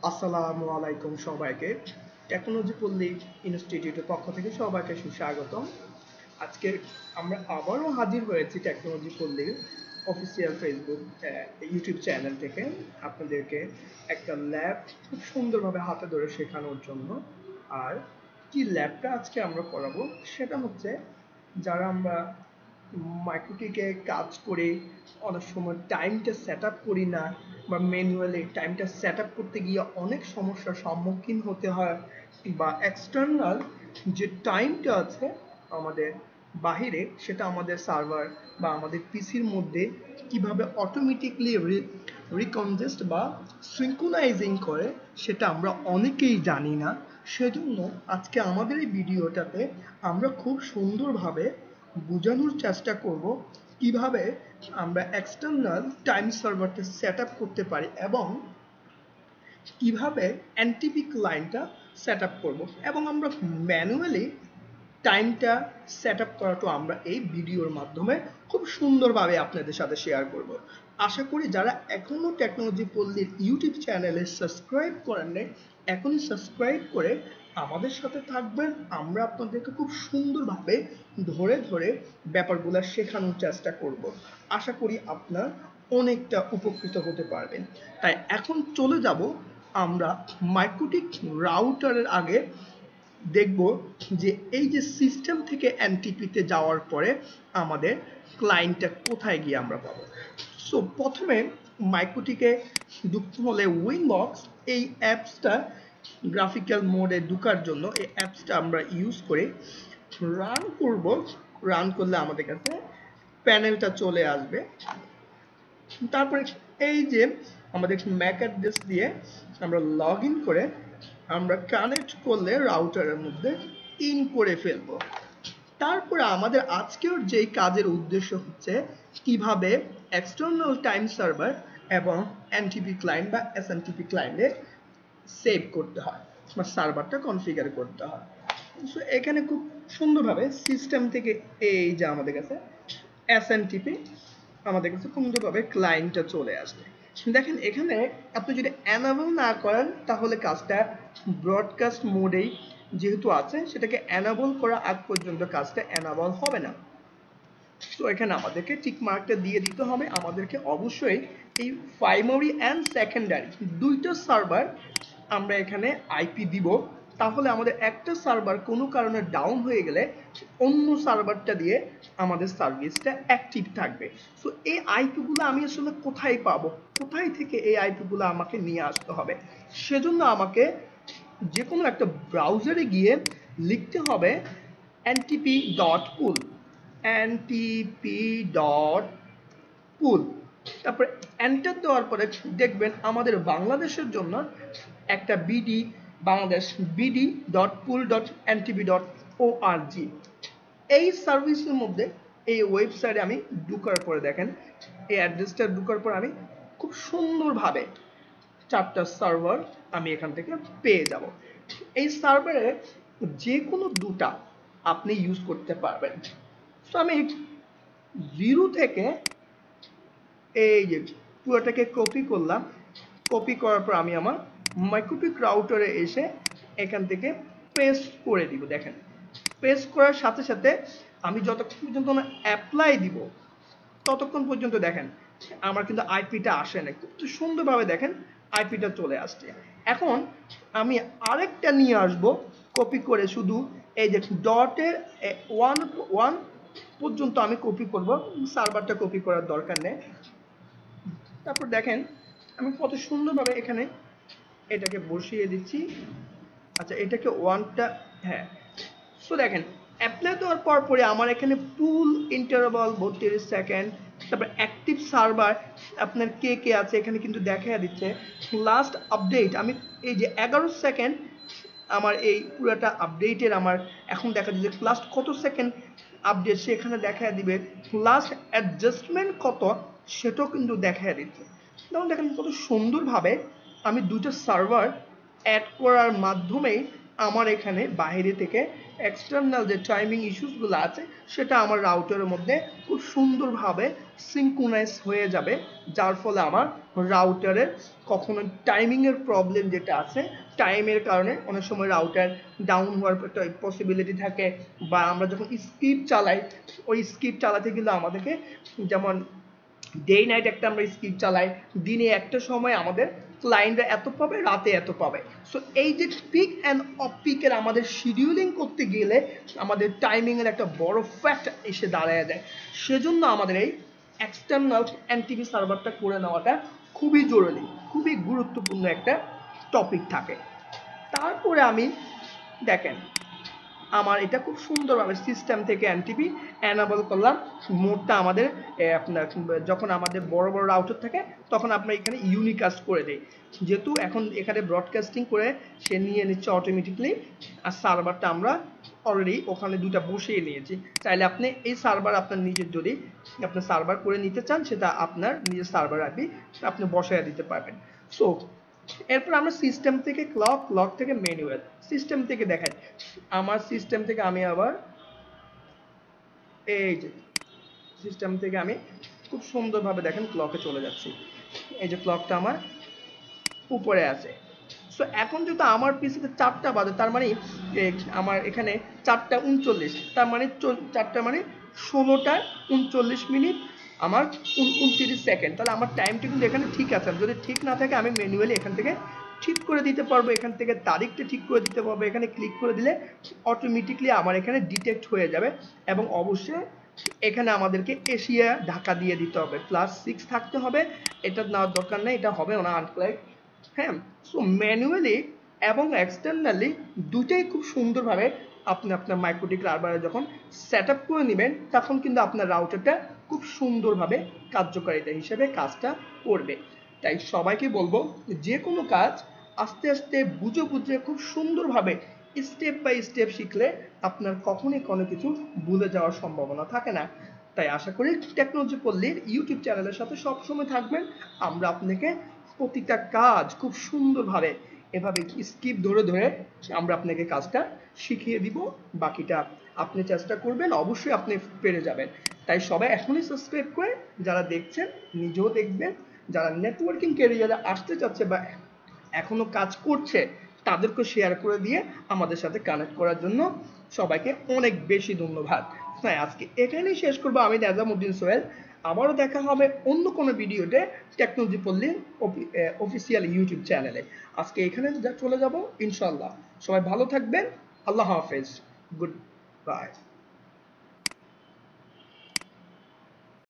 আসসালামু আলাইকুম সবাইকে। টেকনোলজি পল্লী ইনস্টিটিউটের পক্ষ থেকে সবাইকে সুস্বাগতম। আজকে আমরা আবারও হাজির হয়েছি টেকনোলজি পল্লীর অফিসিয়াল ফেসবুক ইউটিউব চ্যানেল থেকে আপনাদেরকে একটা ল্যাব খুব সুন্দরভাবে হাতে ধরে শেখানোর জন্য। আর কি ল্যাবটা আজকে আমরা করাবো সেটা হচ্ছে, যারা আমরা মাইক্রোটিকে কাজ করে অনেক সময় টাইমটা সেট আপ করি না, বা ম্যানুয়ালি টাইমটা সেট আপ করতে গিয়ে অনেক সমস্যার সম্মুখীন হতে হয়, বা এক্সটার্নাল যে টাইমটা আছে আমাদের বাহিরে, সেটা আমাদের সার্ভার বা আমাদের পিসির মধ্যে কিভাবে অটোমেটিকলি রিকনজেস্ট বা সিঙ্ক্রোনাইজিং করে সেটা আমরা অনেকেই জানি না। সেজন্য আজকে আমাদের এই ভিডিওটাতে আমরা খুব সুন্দরভাবে বোঝানোর চেষ্টা করব কিভাবে আমরা এক্সটার্নাল টাইম সার্ভারটা সেট আপ করতে পারি এবং কিভাবে এনটিপি ক্লায়েন্টটা সেট আপ করবো, এবং আমরা ম্যানুয়ালি টাইমটা সেট আপ করাটা আমরা এই ভিডিওর মাধ্যমে খুব সুন্দরভাবে আপনাদের সাথে শেয়ার করব। আশা করি যারা এখনও টেকনোলজি পল্লীর ইউটিউব চ্যানেলে সাবস্ক্রাইব করেন নাই, এখনই সাবস্ক্রাইব করে আমাদের সাথে থাকবেন। আমরা আপনাদেরকে খুব সুন্দরভাবে ধরে ধরে ব্যাপারগুলো শেখানোর চেষ্টা করব। আশা করি আপনার অনেকটা উপকৃত হতে পারবেন। তাই এখন চলে যাব আমরা মাইক্রোটিক রাউটারের আগে দেখব যে এই যে সিস্টেম থেকে এনটিপিতে যাওয়ার পরে আমাদের ক্লায়েন্টটা কোথায় গিয়ে আমরা পাবো। সো প্রথমে মাইক্রোটিকে ঢুকতে হলে উইনবক্স এই অ্যাপসটা গ্রাফিক্যাল মোডে ঢোকার জন্য এই অ্যাপসটা আমরা ইউজ করে রান করব। রান করলে আমাদের কাছে প্যানেলটা চলে আসবে। তারপরে এই যে আমাদের ম্যাক অ্যাড্রেস দিয়ে আমরা লগ ইন করে আমরা কানেক্ট করলে রাউটারের মধ্যে ইন করে ফেলবো। তারপরে আমাদের আজকের যেই কাজের উদ্দেশ্য হচ্ছে কিভাবে এক্সটার্নাল টাইম সার্ভার এবং এনটিপি ক্লায়েন্ট বা এসএমটিপি ক্লায়েন্টে সেভ করতে হয় বা সার্ভারটা কনফিগার করতে হয়। সো এখানে খুব সুন্দরভাবে সিস্টেম থেকে এই যে আমাদের কাছে এসএমটিপি আমাদের কাছে সুন্দরভাবে ক্লায়েন্টটা চলে আসবে। দেখেন এখানে আপনি যদি এনাবল না করেন তাহলে কাজটা ব্রডকাস্ট মোডেই যেহেতু আছে, সেটাকে এনাবল করা আগ পর্যন্ত কাজটা এনাবল হবে না। তো এখানে আমাদেরকে টিক মার্কটা দিয়ে দিতে হবে। আমাদেরকে অবশ্যই এই প্রাইমারি অ্যান্ড সেকেন্ডারি দুইটা সার্ভার আমরা এখানে আইপি দিব, তাহলে আমাদের একটা সার্ভার কোনো কারণে ডাউন হয়ে গেলে অন্য সার্ভারটা দিয়ে আমাদের সার্ভিসটা অ্যাক্টিভ থাকবে। সো এই আইপিগুলো আমি আসলে কোথায় পাবো, কোথায় থেকে এই আইপিগুলো আমাকে নিয়ে আসতে হবে? সেজন্য আমাকে যে কোনো একটা ব্রাউজারে গিয়ে লিখতে হবে ntp.pool ntp.pool, তারপরে এন্টার দেওয়ার পরে দেখবেন আমাদের বাংলাদেশের জন্য একটা বিডি বাংলাদেশ bd.pool.ntp.org এই সার্ভিসের মধ্যে এই ওয়েবসাইটে আমি ঢোকার পরে দেখেন এই অ্যাড্রেসটা ঢোকার পর আমি খুব সুন্দরভাবে চারটা সার্ভার আমি এখান থেকে পেয়ে যাব। এই সার্ভারে যে কোনো দুটা আপনি ইউজ করতে পারবেন। তো আমি জিরো থেকে এই যে পুরোটাকে কপি করলাম। কপি করার পর আমি আমার মাইক্রোটিক রাউটারে এসে এখান থেকে পেস্ট করে দিব। দেখেন পেস্ট করার সাথে সাথে আমি যতক্ষণ পর্যন্ত অ্যাপ্লাই দিব ততক্ষণ পর্যন্ত দেখেন আমার কিন্তু আইপিটা আসে না। খুব সুন্দরভাবে দেখেন আইপিটা চলে আসছে। এখন আমি আরেকটা নিয়ে আসব কপি করে, শুধু এই যে ডটের 1 পর্যন্ত আমি কপি করব, সার্ভারটা কপি করার দরকার নেই। তারপর দেখেন আমি কত সুন্দরভাবে এখানে এটাকে বসিয়ে দিচ্ছি। আচ্ছা এটাকে ওয়ানটা, হ্যাঁ। সো দেখেন অ্যাপ্লাই দেওয়ার পর পরে আমার এখানে পুল ইন্টারভাল 32 সেকেন্ড, তারপর অ্যাক্টিভ সার্ভার আপনার কে কে আছে এখানে কিন্তু দেখা দিচ্ছে। লাস্ট আপডেট আমি এই যে 11 সেকেন্ড আমার এই পুরোটা আপডেটের আমার এখন দেখা যাচ্ছে লাস্ট কত সেকেন্ড আপডেট সেখানে দেখা দিবে। লাস্ট অ্যাডজাস্টমেন্ট কত সেটাও কিন্তু দেখা দিচ্ছে। যেমন দেখেন কত সুন্দরভাবে আমি দুটো সার্ভার অ্যাড করার মাধ্যমেই আমার এখানে বাইরে থেকে এক্সটার্নাল যে টাইমিং ইস্যুসগুলো আছে সেটা আমার রাউটারের মধ্যে খুব সুন্দরভাবে সিনক্রোনাইজ হয়ে যাবে, যার ফলে আমার রাউটারের কখনো টাইমিংয়ের প্রবলেম যেটা আছে, টাইমের কারণে অনেক সময় রাউটার ডাউন হওয়ার একটা পসিবিলিটি থাকে, বা আমরা যখন স্কিপ চালাই ওই স্কিপ চালাতে গেলে আমাদেরকে, যেমন ডে নাইট একটা আমরা স্কিপ চালাই, দিনে একটা সময় আমাদের ক্লায়েন্টরা এত পাবে, রাতে এত পাবে। সো এই যে পিক অ্যান্ড অফ পিকের আমাদের শিডিউলিং করতে গেলে আমাদের টাইমিংয়ের একটা বড় ফ্যাক্ট এসে দাঁড়ায় যায়। সেজন্য আমাদের এই এক্সটার্নাল এনটিপি সার্ভারটা করে নেওয়াটা খুবই জরুরি, খুবই গুরুত্বপূর্ণ একটা টপিক থাকে। তারপরে আমি দেখেন আমার এটা খুব সুন্দরভাবে সিস্টেম থেকে এনটিপি এনাবল করলাম। মোডটা আমাদের আপনার যখন আমাদের বড় বড় রাউটার থাকে তখন আপনার এখানে ইউনিকাস্ট করে দেয়, যেহেতু এখন এখানে ব্রডকাস্টিং করে সে নিয়ে নিচ্ছে অটোমেটিকলি, আর সার্ভারটা আমরা অলরেডি ওখানে দুটা বসিয়ে নিয়েছি। চাইলে আপনি এই সার্ভার আপনার নিজের যদি আপনার সার্ভার করে নিতে চান, সেটা আপনার নিজের সার্ভার আপনি বসায় দিতে পারবেন। সো এরপর আমরা সিস্টেম থেকে ক্লক থেকে ম্যানুয়াল। সিস্টেম থেকে দেখাই, আমার সিস্টেম থেকে আমি আবার এই যে সিস্টেম থেকে আমি খুব সুন্দরভাবে দেখেন ক্লকে চলে যাচ্ছি। এই যে ক্লকটা আমার উপরে আছে। সো এখন যদি আমার পিসিতে 4টা বাজে, তার মানে আমার এখানে 4টা 39, তার মানে 4টা মানে 16টা 39 মিনিট আমার 29 সেকেন্ড। তাহলে আমার টাইমটা কিন্তু এখানে ঠিক আছে। যদি ঠিক না থাকে আমি ম্যানুয়ালি এখান থেকে ঠিক করে দিতে পারবো, এখান থেকে তারিখটা ঠিক করে দিতে পারবো। এখানে ক্লিক করে দিলে অটোমেটিকলি আমার এখানে ডিটেক্ট হয়ে যাবে। এবং অবশ্যই এখানে আমাদেরকে এশিয়া ঢাকা দিয়ে দিতে হবে, +6 থাকতে হবে। এটা নেওয়ার দরকার নেই, এটা হবে না আনপ্লাগ। হ্যাঁ, সো ম্যানুয়ালি এবং এক্সটার্নালি দুটাই খুব সুন্দরভাবে আপনি আপনার মাইক্রোটিক রাউটারে যখন সেট আপ করে নেবেন, তখন কিন্তু আপনার রাউটারটা খুব সুন্দরভাবে কার্যকারিতা হিসেবে কাজটা করবে। তাই সবাইকে বলবো, যে কোনো কাজ আস্তে আস্তে বুঝে বুঝে খুব সুন্দরভাবে স্টেপ বাই স্টেপ শিখলে আপনার কখনোই কোনো কিছু ভুলে যাওয়ার সম্ভাবনা থাকে না। তাই আশা করি টেকনোলজি পল্লীর ইউটিউব চ্যানেলের সাথে সবসময় থাকবেন। আমরা আপনাকে প্রতিটা কাজ খুব সুন্দরভাবে এভাবে স্কিপ ধরে ধরে আমরা আপনাকে কাজটা শিখিয়ে দিব। বাকিটা আপনি চেষ্টা করবেন, অবশ্যই আপনি পেরে যাবেন। তাই সবাই এখনই সাবস্ক্রাইব করে যারা দেখছেন নিজেও দেখবেন, যারা নেটওয়ার্কিং ক্যারিয়ারে আসতে চাচ্ছে বা এখনো কাজ করছে তাদেরকে শেয়ার করে দিয়ে আমাদের সাথে কানেক্ট করার জন্য সবাইকে অনেক বেশি ধন্যবাদ। হ্যাঁ, আজকে এখানেই শেষ করবো। আমি নাজামউদ্দিন সোহেল। আবারও দেখা হবে অন্য কোনো ভিডিওতে টেকনোলজি পল্লী অফিসিয়াল ইউটিউব চ্যানেলে। আজকে এখানে চলে যাব ইনশাআল্লাহ। সবাই ভালো থাকবেন। আল্লাহ হাফেজ। Good bye.